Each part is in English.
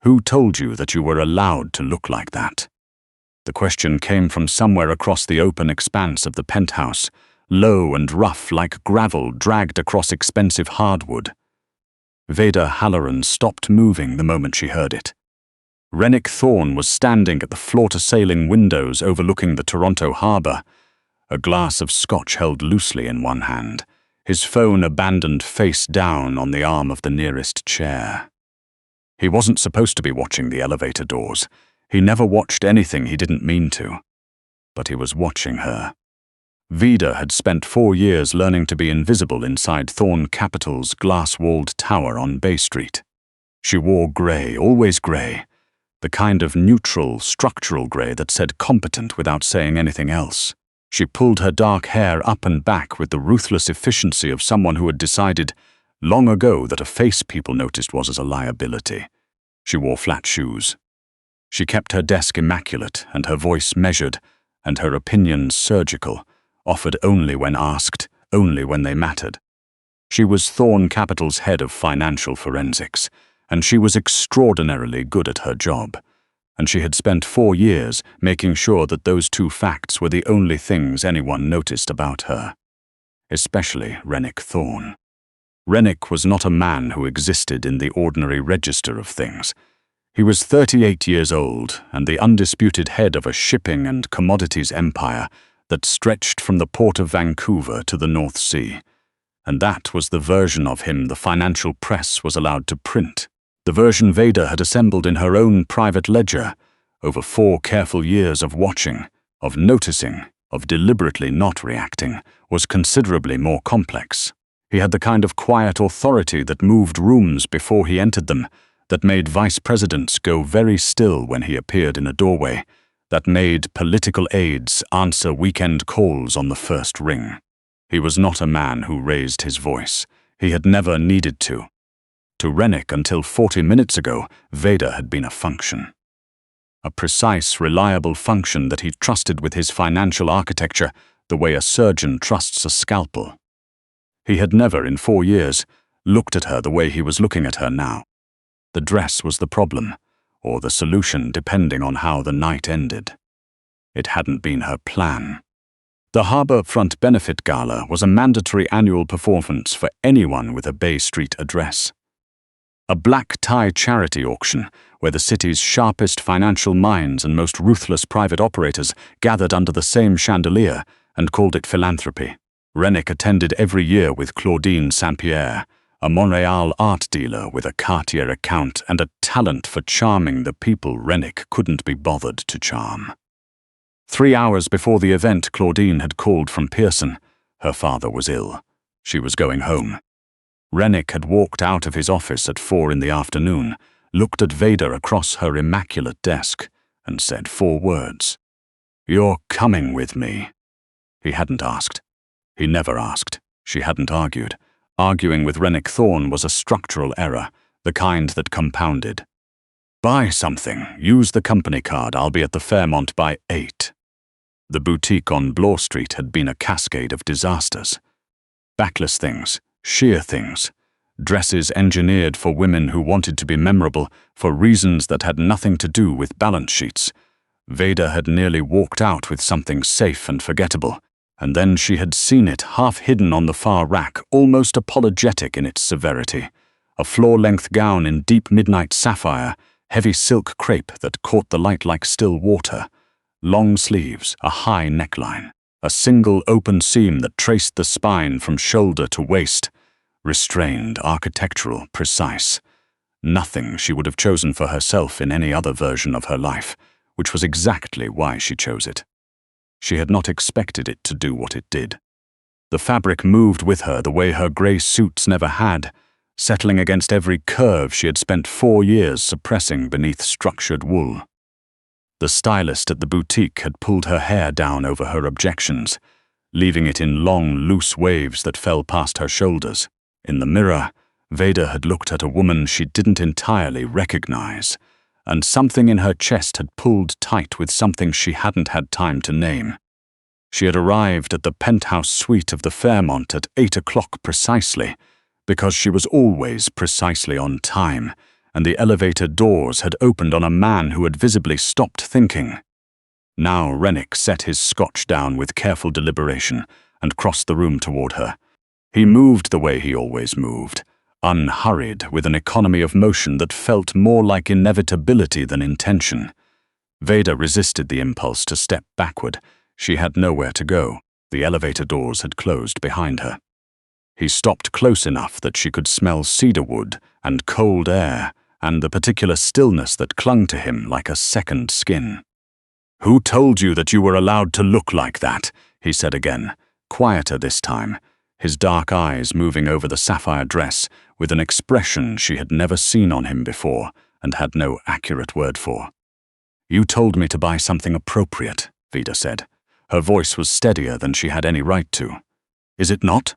Who told you that you were allowed to look like that? The question came from somewhere across the open expanse of the penthouse, low and rough like gravel dragged across expensive hardwood. Veda Halloran stopped moving the moment she heard it. Rennick Thorne was standing at the floor-to-ceiling windows overlooking the Toronto harbour, a glass of scotch held loosely in one hand, his phone abandoned face down on the arm of the nearest chair. He wasn't supposed to be watching the elevator doors. He never watched anything he didn't mean to. But he was watching her. Veda had spent 4 years learning to be invisible inside Thorne Capital's glass-walled tower on Bay Street. She wore grey, always grey, the kind of neutral, structural grey that said competent without saying anything else. She pulled her dark hair up and back with the ruthless efficiency of someone who had decided long ago that a face people noticed was as a liability. She wore flat shoes. She kept her desk immaculate and her voice measured and her opinions surgical, offered only when asked, only when they mattered. She was Thorne Capital's head of financial forensics, and she was extraordinarily good at her job. And she had spent 4 years making sure that those 2 facts were the only things anyone noticed about her. Especially Rennick Thorne. Rennick was not a man who existed in the ordinary register of things. He was 38 years old and the undisputed head of a shipping and commodities empire that stretched from the port of Vancouver to the North Sea. And that was the version of him the financial press was allowed to print. The version Veda had assembled in her own private ledger, over 4 careful years of watching, of noticing, of deliberately not reacting, was considerably more complex. He had the kind of quiet authority that moved rooms before he entered them, that made vice presidents go very still when he appeared in a doorway, that made political aides answer weekend calls on the first ring. He was not a man who raised his voice. He had never needed to. To Rennick, until 40 minutes ago, Veda had been a function. A precise, reliable function that he trusted with his financial architecture the way a surgeon trusts a scalpel. He had never, in 4 years, looked at her the way he was looking at her now. The dress was the problem, or the solution depending on how the night ended. It hadn't been her plan. The Harbourfront Benefit Gala was a mandatory annual performance for anyone with a Bay Street address. A black-tie charity auction where the city's sharpest financial minds and most ruthless private operators gathered under the same chandelier and called it philanthropy. Rennick attended every year with Claudine Sapphire, a Montreal art dealer with a Cartier account and a talent for charming the people Rennick couldn't be bothered to charm. 3 hours before the event, Claudine had called from Pearson. Her father was ill. She was going home. Rennick had walked out of his office at 4 in the afternoon, looked at Veda across her immaculate desk, and said 4 words. "You're coming with me." He hadn't asked. He never asked. She hadn't argued. Arguing with Rennick Thorne was a structural error, the kind that compounded. "Buy something. Use the company card. I'll be at the Fairmont by 8. The boutique on Bloor Street had been a cascade of disasters. Backless things, sheer things, dresses engineered for women who wanted to be memorable for reasons that had nothing to do with balance sheets. Veda had nearly walked out with something safe and forgettable, and then she had seen it half hidden on the far rack, almost apologetic in its severity. A floor-length gown in deep midnight sapphire, heavy silk crepe that caught the light like still water, long sleeves, a high neckline, a single open seam that traced the spine from shoulder to waist, restrained, architectural, precise. Nothing she would have chosen for herself in any other version of her life, which was exactly why she chose it. She had not expected it to do what it did. The fabric moved with her the way her grey suits never had, settling against every curve she had spent 4 years suppressing beneath structured wool. The stylist at the boutique had pulled her hair down over her objections, leaving it in long, loose waves that fell past her shoulders. In the mirror, Veda had looked at a woman she didn't entirely recognize, and something in her chest had pulled tight with something she hadn't had time to name. She had arrived at the penthouse suite of the Fairmont at 8 o'clock precisely, because she was always precisely on time, and the elevator doors had opened on a man who had visibly stopped thinking. Now Rennick set his scotch down with careful deliberation and crossed the room toward her. He moved the way he always moved, unhurried, with an economy of motion that felt more like inevitability than intention. Veda resisted the impulse to step backward. She had nowhere to go. The elevator doors had closed behind her. He stopped close enough that she could smell cedarwood and cold air and the particular stillness that clung to him like a second skin. "Who told you that you were allowed to look like that?" he said again, quieter this time, his dark eyes moving over the sapphire dress with an expression she had never seen on him before and had no accurate word for. "You told me to buy something appropriate," Veda said. Her voice was steadier than she had any right to. "Is it not?"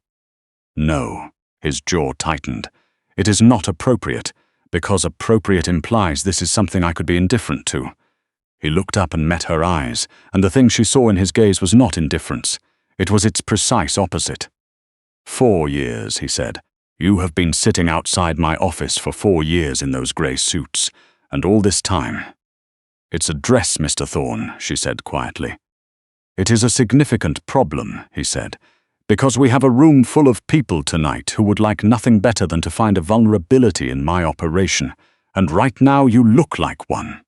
"No." His jaw tightened. "It is not appropriate, because appropriate implies this is something I could be indifferent to." He looked up and met her eyes, and the thing she saw in his gaze was not indifference. It was its precise opposite. "4 years," he said. "You have been sitting outside my office for 4 years in those grey suits, and all this time—" "It's a dress, Mr. Thorne," she said quietly. "It is a significant problem," he said, "because we have a room full of people tonight who would like nothing better than to find a vulnerability in my operation, and right now you look like one."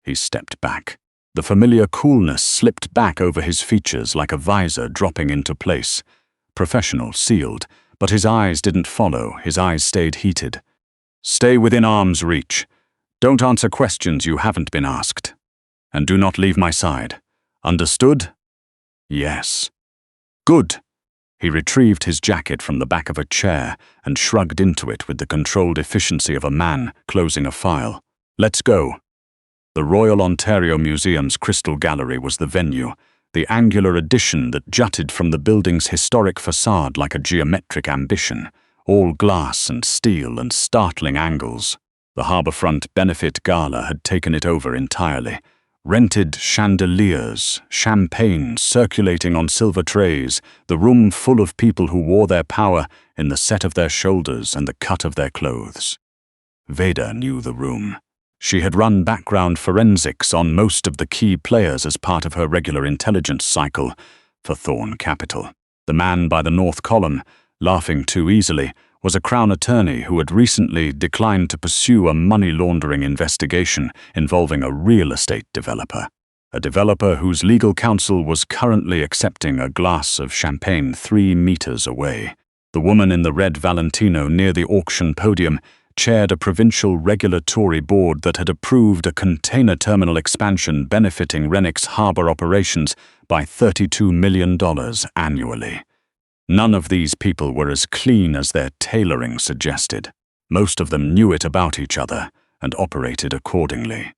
He stepped back. The familiar coolness slipped back over his features like a visor dropping into place. Professional, sealed, but his eyes didn't follow. His eyes stayed heated. "Stay within arm's reach. Don't answer questions you haven't been asked. And do not leave my side. Understood?" "Yes." "Good." He retrieved his jacket from the back of a chair and shrugged into it with the controlled efficiency of a man closing a file. "Let's go." The Royal Ontario Museum's Crystal Gallery was the venue, the angular addition that jutted from the building's historic facade like a geometric ambition, all glass and steel and startling angles. The harbourfront benefit gala had taken it over entirely. Rented chandeliers, champagne circulating on silver trays, the room full of people who wore their power in the set of their shoulders and the cut of their clothes. Veda knew the room. She had run background forensics on most of the key players as part of her regular intelligence cycle for Thorne Capital. The man by the north column, laughing too easily, was a Crown attorney who had recently declined to pursue a money laundering investigation involving a real estate developer. A developer whose legal counsel was currently accepting a glass of champagne 3 meters away. The woman in the red Valentino near the auction podium chaired a provincial regulatory board that had approved a container terminal expansion benefiting Rennick's harbour operations by $32 million annually. None of these people were as clean as their tailoring suggested. Most of them knew it about each other and operated accordingly.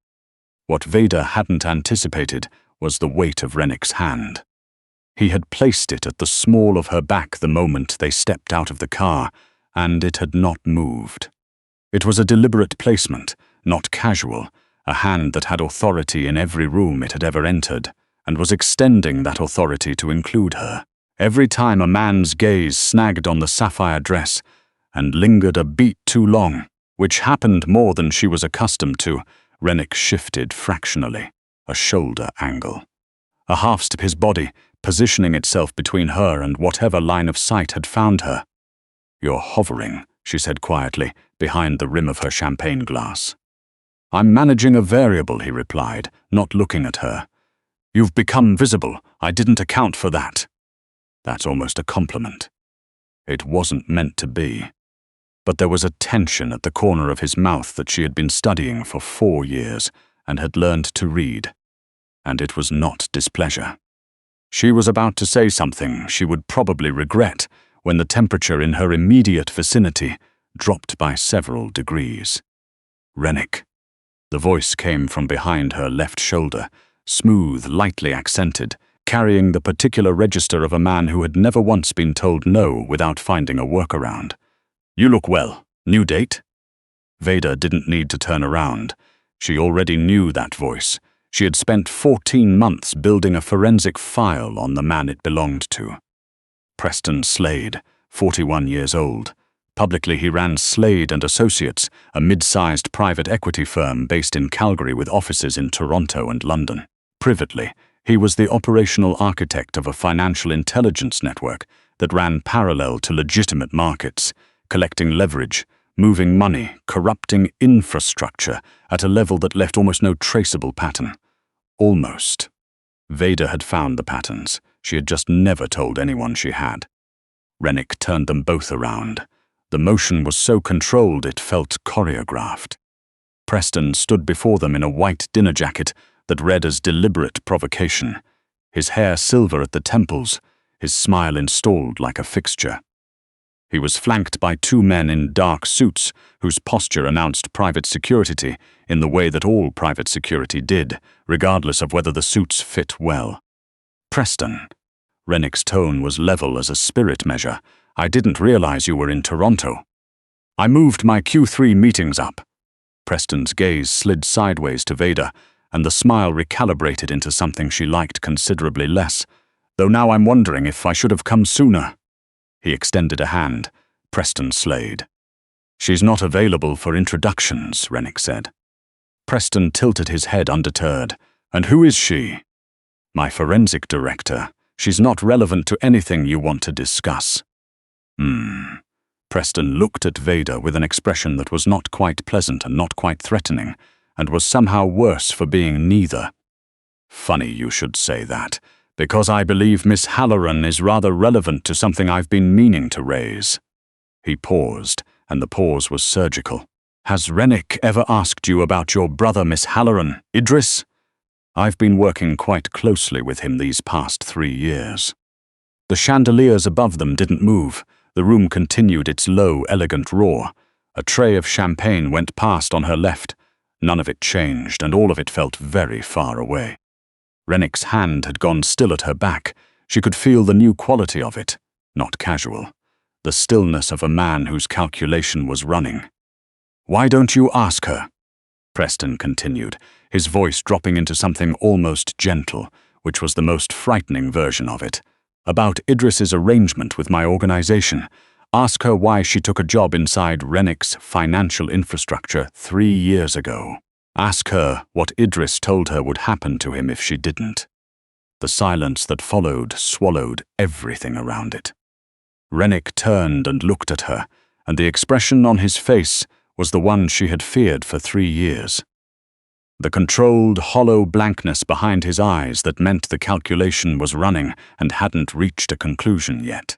What Veda hadn't anticipated was the weight of Rennick's hand. He had placed it at the small of her back the moment they stepped out of the car, and it had not moved. It was a deliberate placement, not casual, a hand that had authority in every room it had ever entered, and was extending that authority to include her. Every time a man's gaze snagged on the sapphire dress and lingered a beat too long, which happened more than she was accustomed to, Rennick shifted fractionally, a shoulder angle. A half-step his body, positioning itself between her and whatever line of sight had found her. "You're hovering," she said quietly, behind the rim of her champagne glass. "I'm managing a variable," he replied, not looking at her. "You've become visible. I didn't account for that." That's almost a compliment. It wasn't meant to be. But there was a tension at the corner of his mouth that she had been studying for 4 years and had learned to read. And it was not displeasure. She was about to say something she would probably regret when the temperature in her immediate vicinity dropped by several degrees. "Rennick." The voice came from behind her left shoulder, smooth, lightly accented, carrying the particular register of a man who had never once been told no without finding a workaround. "You look well. New date?" Veda didn't need to turn around. She already knew that voice. She had spent 14 months building a forensic file on the man it belonged to. Preston Slade, 41 years old, Publicly, he ran Slade and Associates, a mid-sized private equity firm based in Calgary with offices in Toronto and London. Privately, he was the operational architect of a financial intelligence network that ran parallel to legitimate markets, collecting leverage, moving money, corrupting infrastructure at a level that left almost no traceable pattern. Almost. Veda had found the patterns. She had just never told anyone she had. Rennick turned them both around. The motion was so controlled it felt choreographed. Preston stood before them in a white dinner jacket that read as deliberate provocation, his hair silver at the temples, his smile installed like a fixture. He was flanked by two men in dark suits whose posture announced private security in the way that all private security did, regardless of whether the suits fit well. "Preston." Rennick's tone was level as a spirit measure. "I didn't realize you were in Toronto." "I moved my Q3 meetings up." Preston's gaze slid sideways to Veda, and the smile recalibrated into something she liked considerably less, "though now I'm wondering if I should have come sooner." He extended a hand. Preston Slade. "She's not available for introductions," Rennick said. Preston tilted his head undeterred. "And who is she?" "My forensic director. She's not relevant to anything you want to discuss." Preston looked at Veda with an expression that was not quite pleasant and not quite threatening, and was somehow worse for being neither. "Funny you should say that, because I believe Miss Halloran is rather relevant to something I've been meaning to raise." He paused, and the pause was surgical. "Has Rennick ever asked you about your brother, Miss Halloran, Idris?" "I've been working quite closely with him these past 3 years." The chandeliers above them didn't move. The room continued its low, elegant roar. A tray of champagne went past on her left. None of it changed, and all of it felt very far away. Rennick's hand had gone still at her back. She could feel the new quality of it, not casual. The stillness of a man whose calculation was running. "Why don't you ask her?" Preston continued, his voice dropping into something almost gentle, which was the most frightening version of it. "About Idris's arrangement with my organization. Ask her why she took a job inside Rennick's financial infrastructure 3 years ago. Ask her what Idris told her would happen to him if she didn't." The silence that followed swallowed everything around it. Rennick turned and looked at her, and the expression on his face was the one she had feared for 3 years. The controlled, hollow blankness behind his eyes that meant the calculation was running and hadn't reached a conclusion yet.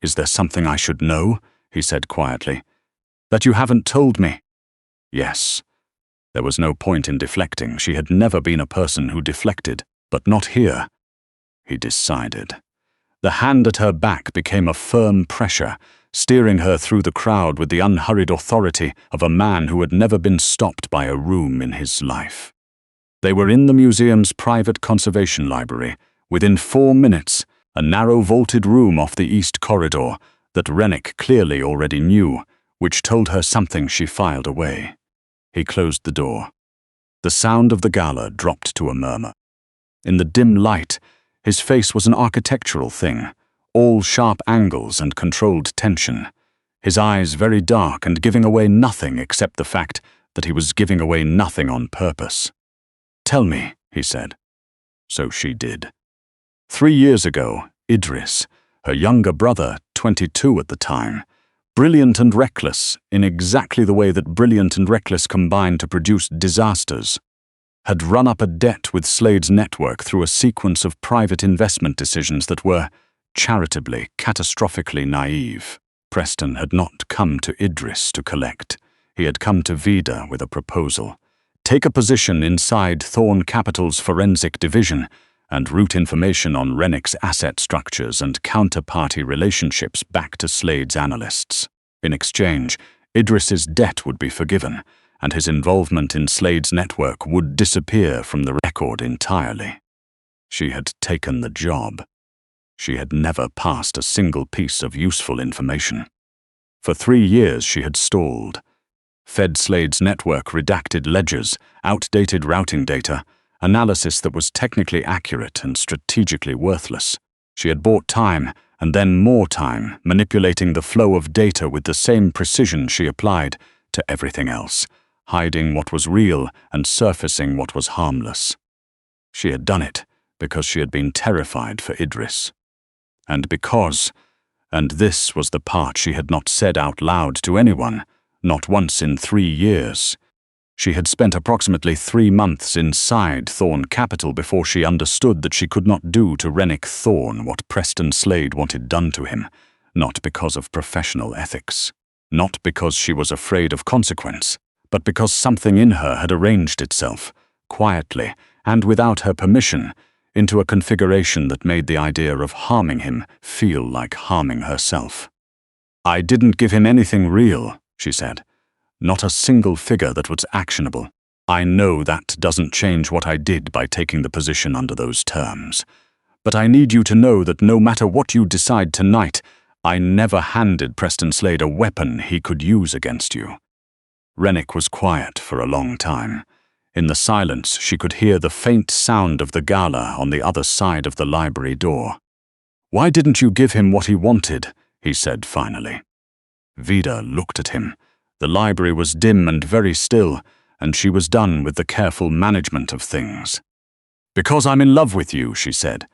"Is there something I should know?" he said quietly. "That you haven't told me?" "Yes." There was no point in deflecting. She had never been a person who deflected, but not here. He decided. The hand at her back became a firm pressure, steering her through the crowd with the unhurried authority of a man who had never been stopped by a room in his life. They were in the museum's private conservation library. Within 4 minutes, a narrow vaulted room off the east corridor that Rennick clearly already knew, which told her something she filed away. He closed the door. The sound of the gala dropped to a murmur. In the dim light, his face was an architectural thing, all sharp angles and controlled tension, his eyes very dark and giving away nothing except the fact that he was giving away nothing on purpose. "Tell me," he said. So she did. 3 years ago, Idris, her younger brother, 22 at the time, brilliant and reckless in exactly the way that brilliant and reckless combine to produce disasters, had run up a debt with Slade's network through a sequence of private investment decisions that were, charitably, catastrophically naive. Preston had not come to Idris to collect. He had come to Veda with a proposal. Take a position inside Thorn Capital's forensic division and route information on Rennick's asset structures and counterparty relationships back to Slade's analysts. In exchange, Idris's debt would be forgiven, and his involvement in Slade's network would disappear from the record entirely. She had taken the job. She had never passed a single piece of useful information. For 3 years she had stalled. Fed Slade's network redacted ledgers, outdated routing data, analysis that was technically accurate and strategically worthless. She had bought time, and then more time, manipulating the flow of data with the same precision she applied to everything else, hiding what was real and surfacing what was harmless. She had done it because she had been terrified for Idris. And this was the part she had not said out loud to anyone, not once in 3 years. She had spent approximately 3 months inside Thorn Capital before she understood that she could not do to Rennick Thorn what Preston Slade wanted done to him, not because of professional ethics, not because she was afraid of consequence, but because something in her had arranged itself, quietly and without her permission, into a configuration that made the idea of harming him feel like harming herself. "I didn't give him anything real," she said. "Not a single figure that was actionable. I know that doesn't change what I did by taking the position under those terms. But I need you to know that no matter what you decide tonight, I never handed Preston Slade a weapon he could use against you." Rennick was quiet for a long time. In the silence, she could hear the faint sound of the gala on the other side of the library door. "Why didn't you give him what he wanted?" he said finally. Veda looked at him. The library was dim and very still, and she was done with the careful management of things. "Because I'm in love with you," she said.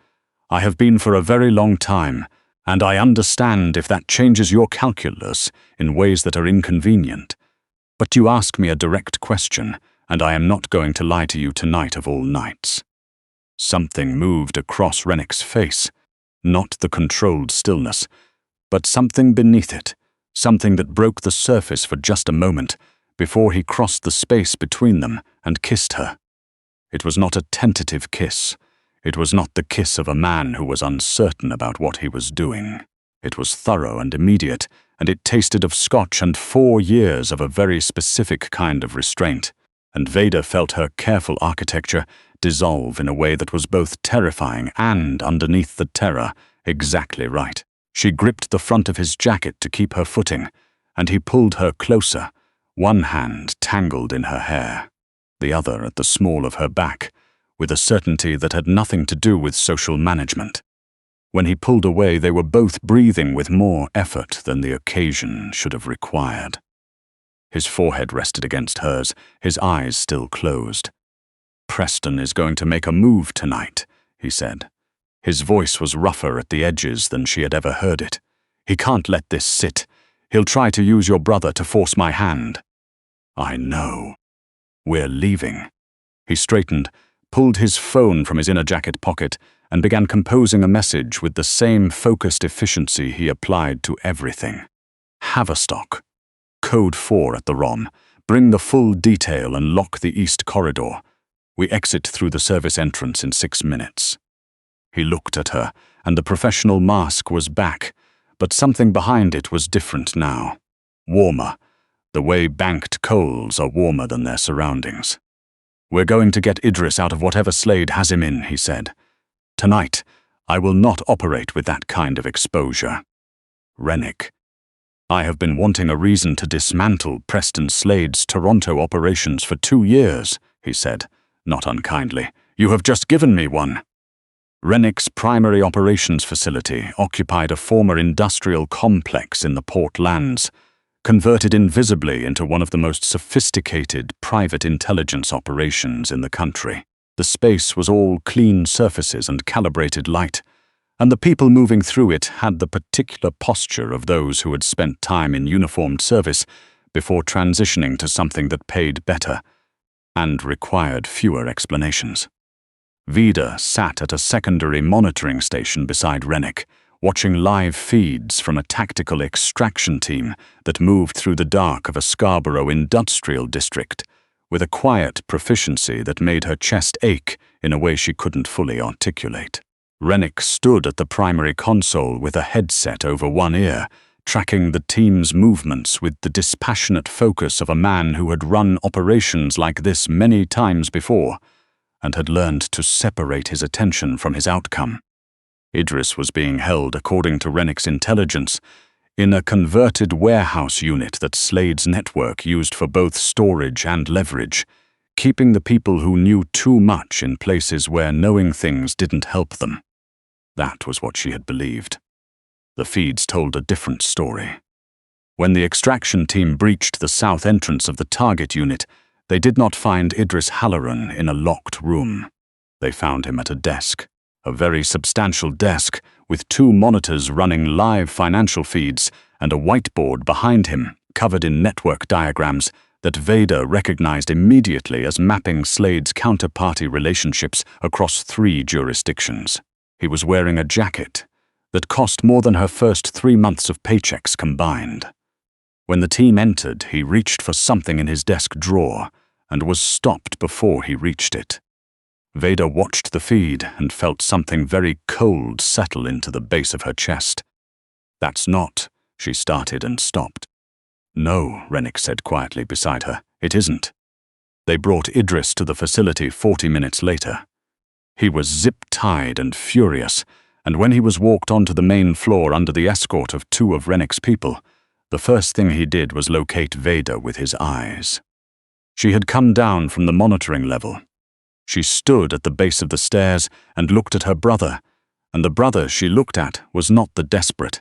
"I have been for a very long time, and I understand if that changes your calculus in ways that are inconvenient. But you ask me a direct question, and I am not going to lie to you tonight of all nights." Something moved across Rennick's face, not the controlled stillness, but something beneath it, something that broke the surface for just a moment before he crossed the space between them and kissed her. It was not a tentative kiss. It was not the kiss of a man who was uncertain about what he was doing. It was thorough and immediate, and it tasted of scotch and 4 years of a very specific kind of restraint. And Veda felt her careful architecture dissolve in a way that was both terrifying and, underneath the terror, exactly right. She gripped the front of his jacket to keep her footing, and he pulled her closer, one hand tangled in her hair, the other at the small of her back, with a certainty that had nothing to do with social management. When he pulled away, they were both breathing with more effort than the occasion should have required. His forehead rested against hers, his eyes still closed. "Preston is going to make a move tonight," he said. His voice was rougher at the edges than she had ever heard it. "He can't let this sit. He'll try to use your brother to force my hand." "I know. We're leaving." He straightened, pulled his phone from his inner jacket pocket, and began composing a message with the same focused efficiency he applied to everything. "Haverstock. Code 4 at the ROM. Bring the full detail and lock the east corridor. We exit through the service entrance in 6 minutes." He looked at her, and the professional mask was back, but something behind it was different now. Warmer, the way banked coals are warmer than their surroundings. "We're going to get Idris out of whatever Slade has him in," he said. "Tonight, I will not operate with that kind of exposure." "Rennick, I have been wanting a reason to dismantle Preston Slade's Toronto operations for 2 years, he said, not unkindly. "You have just given me one." Rennick's primary operations facility occupied a former industrial complex in the Port Lands, converted invisibly into one of the most sophisticated private intelligence operations in the country. The space was all clean surfaces and calibrated light, and the people moving through it had the particular posture of those who had spent time in uniformed service before transitioning to something that paid better and required fewer explanations. Veda sat at a secondary monitoring station beside Rennick, watching live feeds from a tactical extraction team that moved through the dark of a Scarborough industrial district, with a quiet proficiency that made her chest ache in a way she couldn't fully articulate. Rennick stood at the primary console with a headset over one ear, tracking the team's movements with the dispassionate focus of a man who had run operations like this many times before, and had learned to separate his attention from his outcome. Idris was being held, according to Rennick's intelligence, in a converted warehouse unit that Slade's network used for both storage and leverage, keeping the people who knew too much in places where knowing things didn't help them. That was what she had believed. The feeds told a different story. When the extraction team breached the south entrance of the target unit, they did not find Veda Halloran in a locked room. They found him at a desk, a very substantial desk with 2 monitors running live financial feeds and a whiteboard behind him covered in network diagrams that Veda recognized immediately as mapping Slade's counterparty relationships across 3 jurisdictions. He was wearing a jacket that cost more than her first 3 months of paychecks combined. When the team entered, he reached for something in his desk drawer and was stopped before he reached it. Veda watched the feed and felt something very cold settle into the base of her chest. "That's not," she started and stopped. "No," Rennick said quietly beside her. "It isn't." They brought Idris to the facility 40 minutes later. He was zip-tied and furious, and when he was walked onto the main floor under the escort of 2 of Rennick's people, the first thing he did was locate Veda with his eyes. She had come down from the monitoring level. She stood at the base of the stairs and looked at her brother, and the brother she looked at was not the desperate,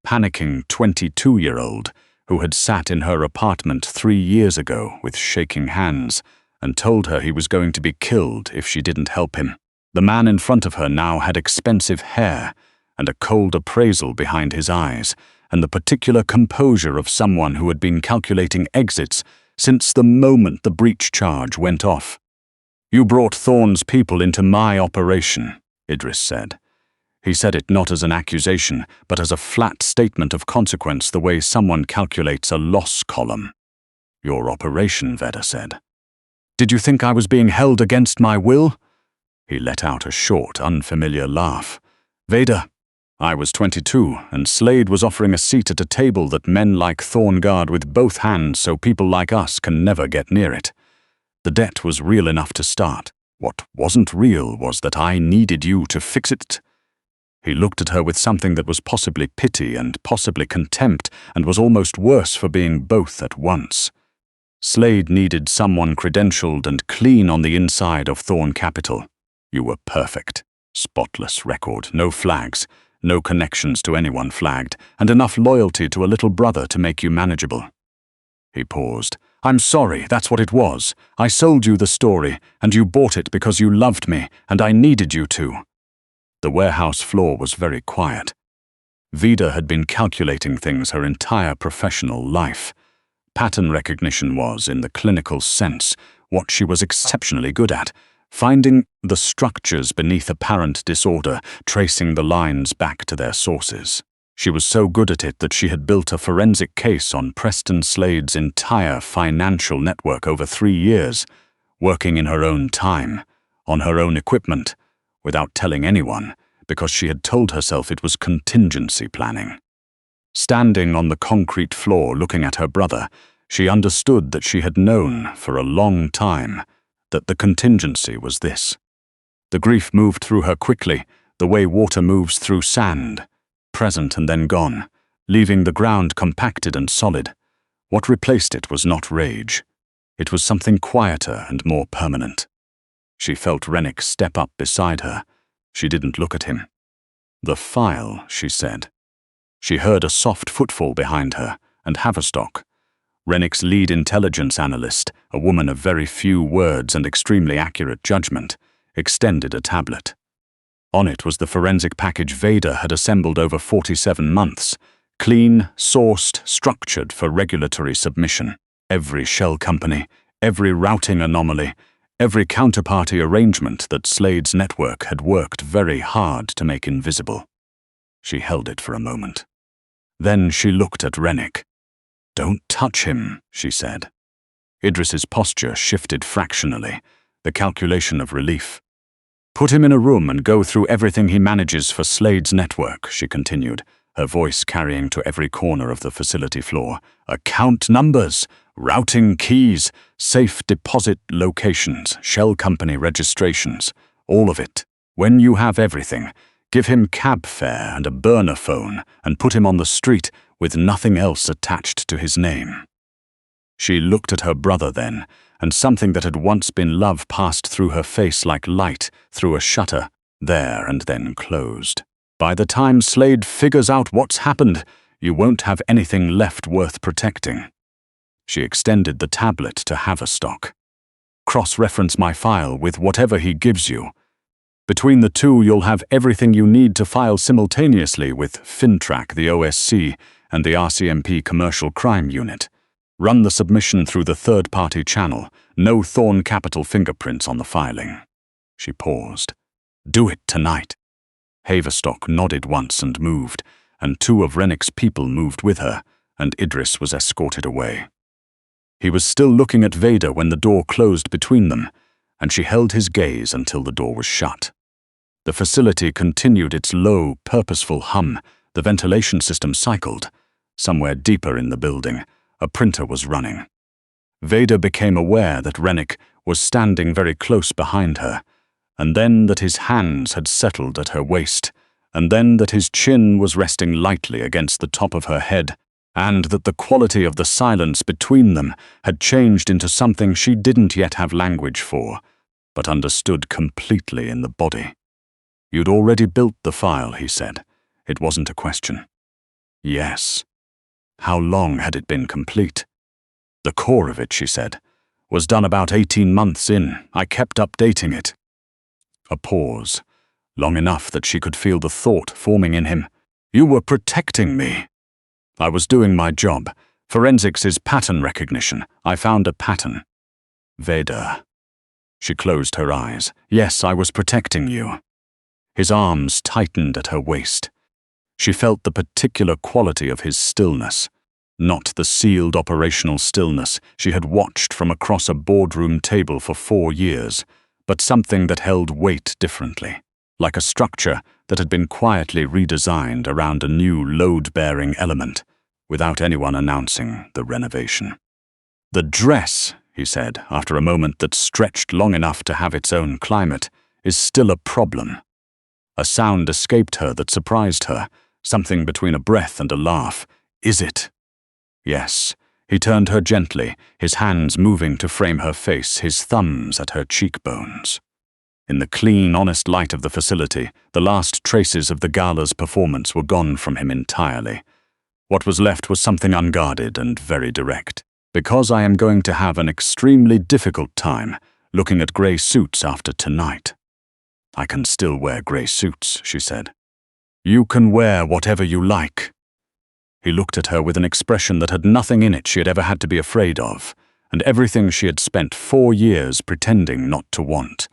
panicking 22-year-old who had sat in her apartment 3 years ago with shaking hands and told her he was going to be killed if she didn't help him. The man in front of her now had expensive hair and a cold appraisal behind his eyes, and the particular composure of someone who had been calculating exits since the moment the breach charge went off. "You brought Thorne's people into my operation," Idris said. He said it not as an accusation, but as a flat statement of consequence, the way someone calculates a loss column. "Your operation," Veda said. "Did you think I was being held against my will?" He let out a short, unfamiliar laugh. "Veda, I was 22, and Slade was offering a seat at a table that men like Thorne guard with both hands so people like us can never get near it. The debt was real enough to start. What wasn't real was that I needed you to fix it." He looked at her with something that was possibly pity and possibly contempt, and was almost worse for being both at once. Slade needed someone credentialed and clean on the inside of Thorne Capital. You were perfect. Spotless record, no flags, no connections to anyone flagged, and enough loyalty to a little brother to make you manageable. He paused. "I'm sorry, that's what it was. I sold you the story, and you bought it because you loved me, and I needed you to." The warehouse floor was very quiet. Veda had been calculating things her entire professional life. Pattern recognition was, in the clinical sense, what she was exceptionally good at, finding the structures beneath apparent disorder, tracing the lines back to their sources. She was so good at it that she had built a forensic case on Preston Slade's entire financial network over 3 years, working in her own time, on her own equipment, without telling anyone, because she had told herself it was contingency planning. Standing on the concrete floor looking at her brother, she understood that she had known for a long time that the contingency was this. The grief moved through her quickly, the way water moves through sand, present and then gone, leaving the ground compacted and solid. What replaced it was not rage. It was something quieter and more permanent. She felt Rennick step up beside her. She didn't look at him. "The file," she said. She heard a soft footfall behind her, and Haverstock, Rennick's lead intelligence analyst, a woman of very few words and extremely accurate judgment, extended a tablet. On it was the forensic package Veda had assembled over 47 months, clean, sourced, structured for regulatory submission. Every shell company, every routing anomaly, every counterparty arrangement that Slade's network had worked very hard to make invisible. She held it for a moment. Then she looked at Rennick. "Don't touch him," she said. Idris's posture shifted fractionally, the calculation of relief. "Put him in a room and go through everything he manages for Slade's network," she continued, her voice carrying to every corner of the facility floor. "Account numbers, routing keys, safe deposit locations, shell company registrations, all of it. When you have everything, give him cab fare and a burner phone and put him on the street with nothing else attached to his name." She looked at her brother then, and something that had once been love passed through her face like light through a shutter, there and then closed. By the time Slade figures out what's happened, you won't have anything left worth protecting. She extended the tablet to Haverstock. Cross-reference my file with whatever he gives you. Between the two, you'll have everything you need to file simultaneously with FinTrack, the OSC, and the RCMP Commercial Crime Unit. Run the submission through the third-party channel. No Thorn Capital fingerprints on the filing. She paused. Do it tonight. Haverstock nodded once and moved, and two of Rennick's people moved with her, and Idris was escorted away. He was still looking at Veda when the door closed between them, and she held his gaze until the door was shut. The facility continued its low, purposeful hum. The ventilation system cycled. Somewhere deeper in the building, a printer was running. Veda became aware that Rennick was standing very close behind her, and then that his hands had settled at her waist, and then that his chin was resting lightly against the top of her head, and that the quality of the silence between them had changed into something she didn't yet have language for, but understood completely in the body. You'd already built the file, he said. It wasn't a question. Yes. How long had it been complete? The core of it, she said, was done about 18 months in. I kept updating it. A pause, long enough that she could feel the thought forming in him. You were protecting me. I was doing my job. Forensics is pattern recognition. I found a pattern. Veda. She closed her eyes. Yes, I was protecting you. His arms tightened at her waist. She felt the particular quality of his stillness, not the sealed operational stillness she had watched from across a boardroom table for 4 years, but something that held weight differently, like a structure that had been quietly redesigned around a new load-bearing element, without anyone announcing the renovation. The dress, he said, after a moment that stretched long enough to have its own climate, is still a problem. A sound escaped her that surprised her, something between a breath and a laugh. Is it? Yes. He turned her gently, his hands moving to frame her face, his thumbs at her cheekbones. In the clean, honest light of the facility, the last traces of the gala's performance were gone from him entirely. What was left was something unguarded and very direct. Because I am going to have an extremely difficult time looking at grey suits after tonight. I can still wear grey suits, she said. You can wear whatever you like. He looked at her with an expression that had nothing in it she had ever had to be afraid of, and everything she had spent 4 years pretending not to want.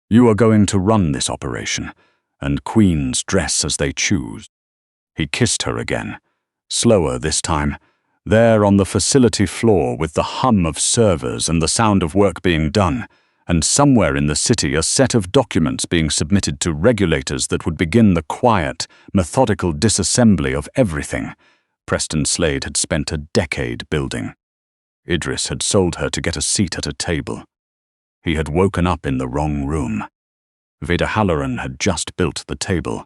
You are going to run this operation, and queens dress as they choose. He kissed her again, slower this time, there on the facility floor with the hum of servers and the sound of work being done, and somewhere in the city a set of documents being submitted to regulators that would begin the quiet, methodical disassembly of everything Preston Slade had spent a decade building. Idris had sold her to get a seat at a table. He had woken up in the wrong room. Veda Halloran had just built the table.